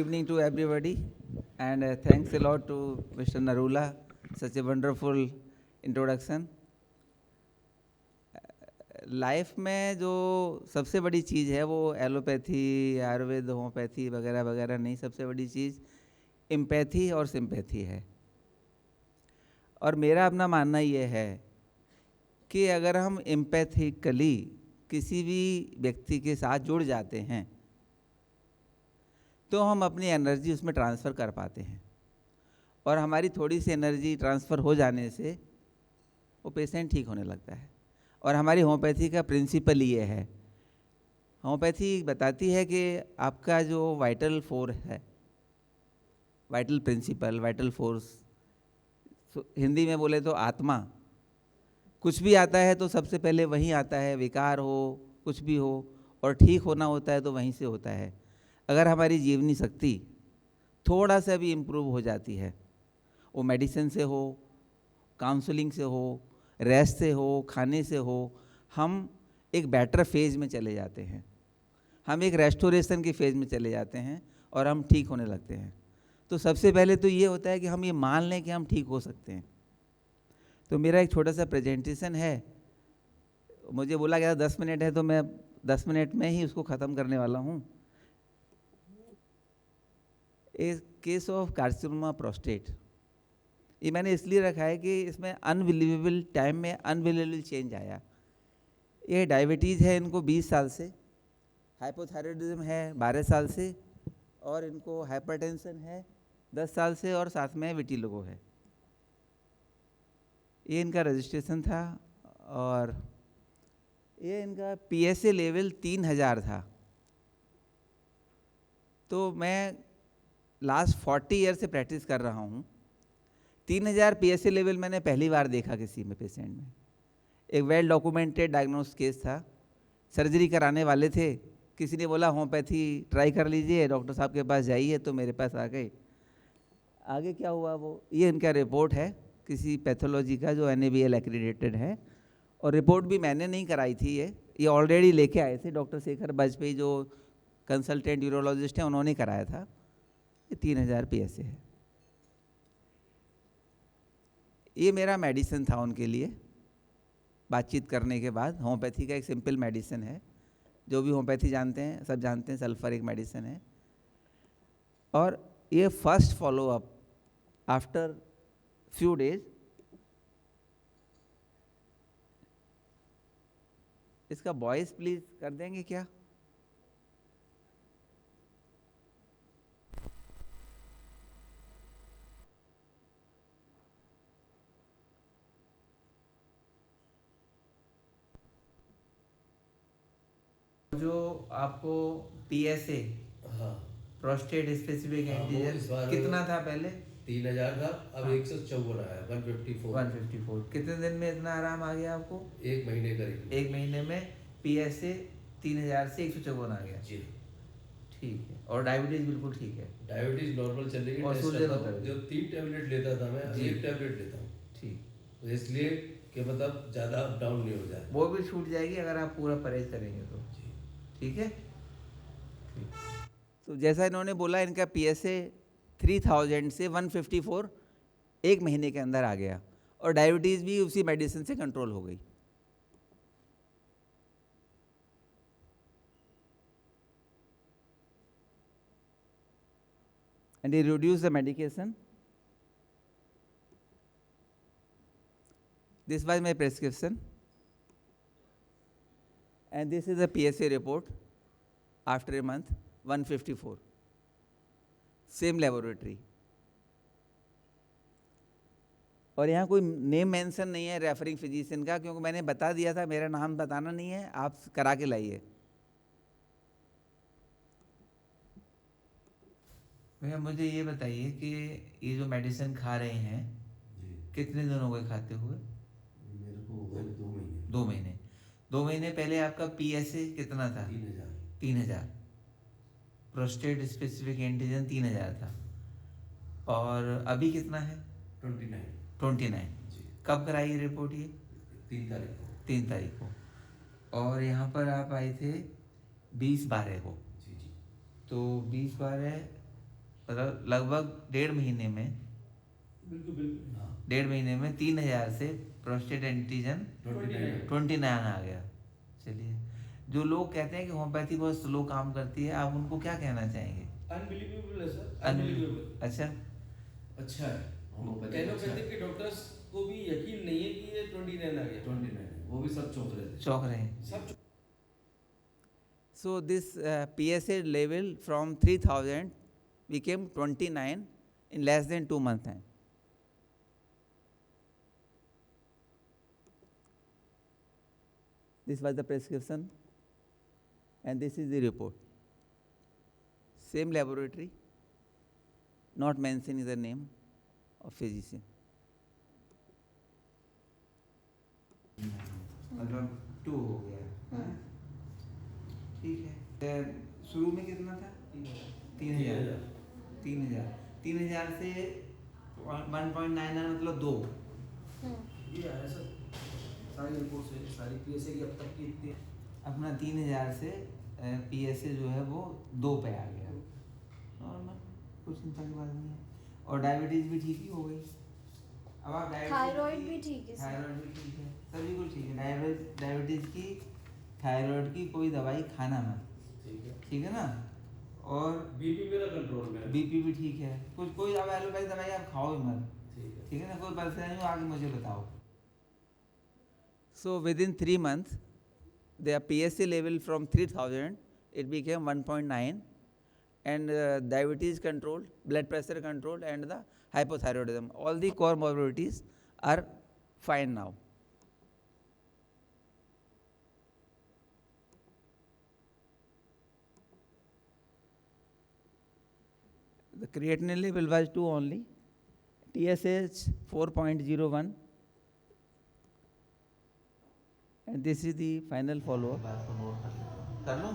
evening to everybody, and thanks a lot to Mr. Narula, such a wonderful introduction. Life में जो सबसे बड़ी चीज़ है वो एलोपैथी, आयुर्वेद, होम्योपैथी वगैरह वगैरह नहीं, सबसे बड़ी चीज़ एम्पैथी और सिंपैथी है। और मेरा अपना मानना ये है कि अगर हम एम्पैथिकली किसी भी व्यक्ति के साथ जुड़ जाते हैं तो हम अपनी एनर्जी उसमें ट्रांसफ़र कर पाते हैं, और हमारी थोड़ी सी एनर्जी ट्रांसफ़र हो जाने से वो पेशेंट ठीक होने लगता है। और हमारी होम्योपैथी का प्रिंसिपल ये है, होम्योपैथी बताती है कि आपका जो वाइटल फोर्स है, vital principle, vital force, Hindi में बोले तो आत्मा, कुछ भी आता है तो सबसे पहले वहीं आता है, विकार हो, कुछ भी हो, और ठीक होना होता है तो वहीं से होता है। अगर हमारी जीवनी शक्ति थोड़ा सा भी इम्प्रूव हो जाती है, वो मेडिसिन से हो, काउंसलिंग से हो, रेस्ट से हो, खाने से हो, हम एक बेटर फेज़ में चले जाते हैं, हम एक रेस्टोरेशन की फेज़ में चले जाते हैं और हम ठीक होने लगते हैं। तो सबसे पहले तो ये होता है कि हम ये मान लें कि हम ठीक हो सकते हैं। तो मेरा एक छोटा सा प्रेजेंटेशन है, मुझे बोला गया 10 मिनट है तो मैं 10 मिनट में ही उसको ख़त्म करने वाला हूँ। ए केस ऑफ कार्सिनोमा प्रोस्टेट, ये मैंने इसलिए रखा है कि इसमें अनबिलीवेबल टाइम में अनबिलीवेबल चेंज आया। ये डायबिटीज़ है इनको 20 साल से, हाइपोथायराइडिज्म है 12 साल से, और इनको हाइपरटेंशन है 10 साल से, और साथ में विटिलिगो है। ये इनका रजिस्ट्रेशन था, और ये इनका PSA लेवल 3000 था। तो मैं लास्ट 40 ईयर से प्रैक्टिस कर रहा हूँ। 3000 PSA लेवल मैंने पहली बार देखा किसी में पेशेंट में। एक वेल डॉक्यूमेंटेड डायग्नोस केस था, सर्जरी कराने वाले थे, किसी ने बोला होम्योपैथी ट्राई कर लीजिए, डॉक्टर साहब के पास जाइए, तो मेरे पास आ गए। आगे क्या हुआ वो, ये इनका रिपोर्ट है किसी पैथोलॉजी का जो NABL एक्रीडेटेड है, और रिपोर्ट भी मैंने नहीं कराई थी, ये ऑलरेडी लेके आए थे डॉक्टर शेखर वाजपेयी जो कंसल्टेंट यूरोलॉजिस्ट हैं, उन्होंने कराया था। ये 3000 PSA है। ये मेरा मेडिसिन था उनके लिए। बातचीत करने के बाद, होम्योपैथी का एक सिंपल मेडिसिन है, जो भी होम्योपैथी जानते हैं सब जानते हैं, सल्फर एक मेडिसिन है। और ये first follow up after few days, इसका वॉइस प्लीज कर देंगे क्या? जो आपको PSA, हाँ, प्रोस्टेट स्पेसिफिक हाँ, वो इस एंटीजन बार कितना था पहले? 3000 था, अब हाँ। 154 आया, 154। 154। कितने दिन में इतना आराम आ गया आपको? एक महीने करीब। एक महीने में PSA 3000 से 154 आ गया। जी, ठीक है। और डायबिटीज बिल्कुल ठीक है? डायबिटीज नॉर्मल चल रही है। और टेस्ट सूजन करता होता हूँ, है? जो 3 टैबलेट लेता था मैं, अब जी। 1 टैबलेट लेता हूँ, ठीक, तो इसलिए कि मतलब ज़्यादा अप डाउन नहीं हो जाए। वो भी छूट जाएगी अगर आप पूरा परहेज करेंगे तो। जी, ठीक है। ठीक। तो जैसा इन्होंने बोला, इनका PSA 3000 से 154 एक महीने के अंदर आ गया, और डायबिटीज़ भी उसी मेडिसिन से कंट्रोल हो गई। And he reduced the medication. This was my prescription, and this is the PSA report after a month, 154. Same laboratory. और यहाँ कोई नेम मेंशन नहीं है रेफरिंग फिजिशियन का, क्योंकि मैंने बता दिया था मेरा नाम बताना नहीं है, आप करा के लाइए। भैया मुझे ये बताइए कि ये जो मेडिसिन खा रहे हैं, जी, कितने दिन हो गए खाते हुए? मेरे को हो गए 2 महीने। 2 महीने। 2 महीने पहले आपका PSA कितना था? 3000। 3000। प्रोस्टेट स्पेसिफिक एंटीजन 3000 था, और अभी कितना है? 29। 29। जी, कब कराई ये रिपोर्ट? ये 3 तारीख को। 3 तारीख को। और यहाँ पर आप आए थे 20/12 को। जी जी। तो 20/12 मतलब लगभग 1.5 महीने में, बिल्कुल बिल्कुल हाँ 1.5 महीने में 3,000 से प्रोस्टेट एंटीजन 29 आ गया। चलिए, जो लोग कहते हैं कि होम्योपैथी बहुत स्लो काम करती है, आप उनको क्या कहना चाहेंगे? अनबिलीवेबल है सर, अनबिलीवेबल। अच्छा, अच्छा है एलोपैथिक के डॉक्टर्स को भी यकीन नहीं है कि ये 29 आ गया। 29 वो भी सब चौंक रहे थे, चौंक रहे हैं। सब So this PSA level from 3,000 became 29 in less than 2 months time. This was the prescription and this is the report. Same laboratory, not mentioning the name of physician. मतलब 2 हो गया, ठीक है। शुरू में कितना था? 3,000। 3,000 से 1.9 मतलब 2। ये है सर, सारी रिपोर्ट से सारी पीएसए की अब तक की इतनी अपना 3,000 से पीएसए जो है वो 2 पे आ गया। नॉर्मल, कुछ चिंता की बात नहीं है। और डायबिटीज भी ठीक ही हो गई। अब आप थायराइड भी ठीक है, थायराइड भी ठीक है, सभी कुछ ठीक है। डायबिटीज की, थायराइड की कोई दवाई खाना मत, ठीक है ना। और बीपी मेरा कंट्रोल में है, बीपी भी ठीक है। कुछ कोई अब एलोपैथी दवाई आप खाओ ही मत, ठीक है ना। कोई परेशानी हो आगे मुझे बताओ। So within 3 months, their PSA level from 3,000 it became 1.9, and diabetes controlled, blood pressure controlled, and the hypothyroidism. All the comorbidities are fine now. The creatinine level was 2 only, TSH 4.01, and this is the final follow-up. कर लो।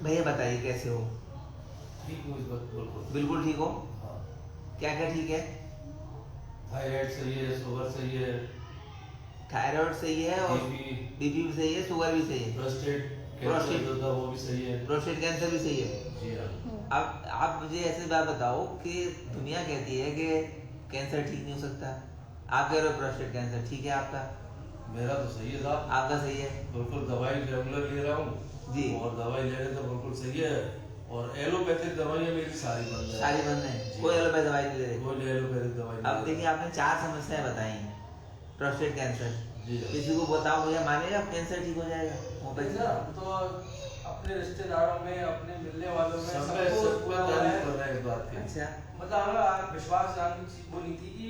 भैया बताइए कैसे हो? ठीक हूँ इस वक्त, बिल्कुल बिल्कुल ठीक हो? हाँ। क्या क्या ठीक है? थायराइड सही है, शुगर सही है, थायराइड सही है, और बीपी भी सही है, शुगर भी सही है, प्रोस्टेट कैंसर जो था वो भी सही है, प्रोस्टेट कैंसर भी सही है। जी हाँ। अब आप मुझे ऐसी बात बताओ कि दुनिया कहती है कि कैंसर ठीक नहीं हो सकता, आप कह रहे हो प्रोस्टेट कैंसर ठीक है आपका। मेरा तो सही है साहब, आपका सही है, बिल्कुल दवाई रेगुलर ले रहा हूँ जी, और दवाई लेने तो बिल्कुल सही है। और एलोपैथिक दवाइयाँ मेरी सारी बंद है, सारी बंद है, कोई एलोपैथी दवाई नहीं ले रहे। कोई एलोपैथिक दवाई नहीं अब ले देखिए, आपने 4 समस्याएं बताई हैं। प्रोस्टेट कैंसर, जी किसी को बताओ भैया मानेगा कैंसर ठीक हो जाएगा? तो अपने रिश्तेदारों में, अपने मिलने वालों में सब सबको में तारीफ कर रहे हैं इस बात की। अच्छा, मतलब हमें विश्वास नाम की चीज वो नहीं थी कि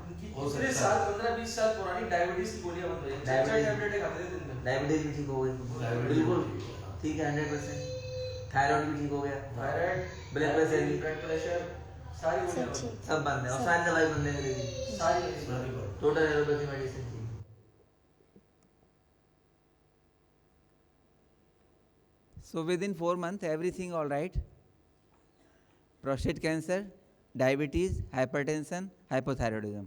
उनकी हो कितने सकता साल है। 15-20 साल पुरानी डायबिटीज की गोलियां बंद हो जाएंगी, डायबिटीज- टैबलेट खाते थे दिन में, डायबिटीज भी ठीक हो गई, डायबिटीज बिल्कुल भी ठीक है। ठीक है, 100%। थायराइड भी ठीक हो गया, थायराइड, ब्लड प्रेशर भी, ब्लड प्रेशर, सारी गोलियां सब बंद, सब बंद है, और सारी दवाई बंद है मेरी, सारी सारी बात। टोटल एलोपैथी मेडिसिन थी। So within 4 months, everything all right. Prostate cancer, diabetes, hypertension, hypothyroidism.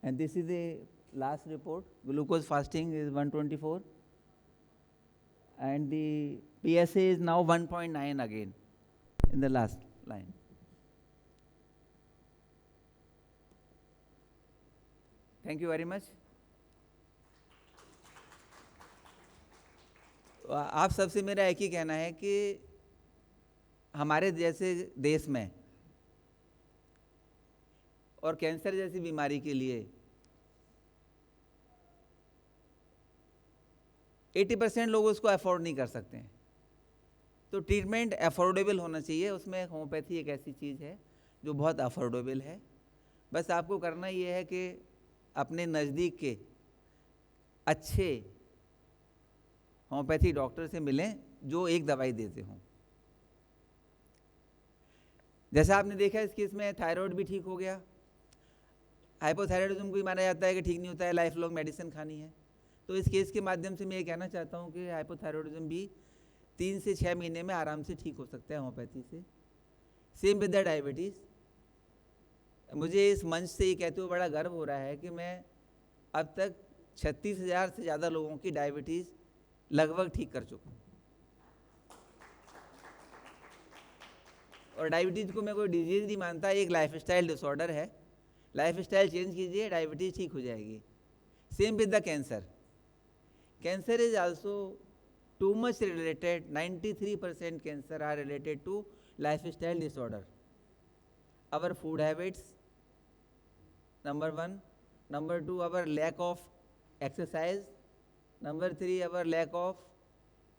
And this is the last report. Glucose fasting is 124, and the PSA is now 1.9 again in the last line. Thank you very much. आप सबसे मेरा एक ही कहना है कि हमारे जैसे देश में और कैंसर जैसी बीमारी के लिए 80% लोग उसको अफोर्ड नहीं कर सकते हैं, तो ट्रीटमेंट अफोर्डेबल होना चाहिए। उसमें होम्योपैथी एक ऐसी चीज़ है जो बहुत अफोर्डेबल है। बस आपको करना ये है कि अपने नज़दीक के अच्छे होम्योपैथी डॉक्टर से मिलें जो एक दवाई देते हों। जैसा आपने देखा इस केस में थायराइड भी ठीक हो गया, हाइपोथायराइडिज्म को भी माना जाता है कि ठीक नहीं होता है, लाइफ लॉन्ग मेडिसिन खानी है। तो इस केस के माध्यम से मैं ये कहना चाहता हूँ कि हाइपोथायराइडिज्म भी 3 से 6 महीने में आराम से ठीक हो सकता है होम्योपैथी से। Same with the diabetes. मुझे इस मंच से ये कहते हुए बड़ा गर्व हो रहा है कि मैं अब तक 36,000 से ज़्यादा लोगों की डायबिटीज़ लगभग ठीक कर चुका हूँ। और डायबिटीज़ को मैं कोई डिजीज़ नहीं मानता, एक लाइफस्टाइल डिसऑर्डर है। लाइफस्टाइल चेंज कीजिए, डायबिटीज़ ठीक हो जाएगी। Same with the cancer. Cancer is also too much related, 93% cancer are related to lifestyle disorder. Our food habits, number 1. Number 2, our lack of exercise. Number 3, our lack of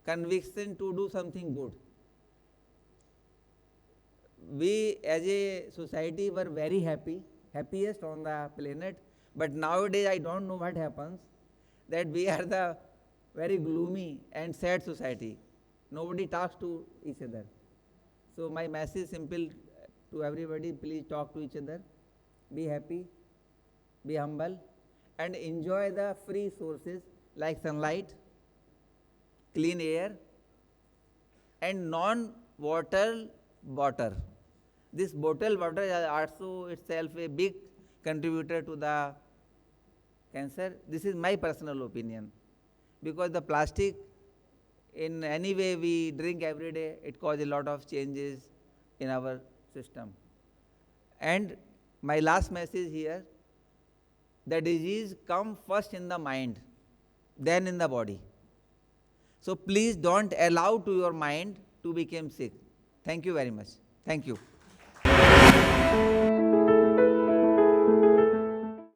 conviction to do something good. We as a society were very happiest on the planet, but nowadays I don't know what happens, that we are the very gloomy and sad society. Nobody talks to each other. So my message simple to everybody: please talk to each other, be happy, be humble, and enjoy the free sources like sunlight, clean air, and non-bottled water. This bottled water is also itself a big contributor to the cancer. This is my personal opinion. Because the plastic, in any way we drink every day, it causes a lot of changes in our system. And my last message here: the disease comes first in the mind, then in the body. So please don't allow to your mind to become sick. Thank you very much. Thank you.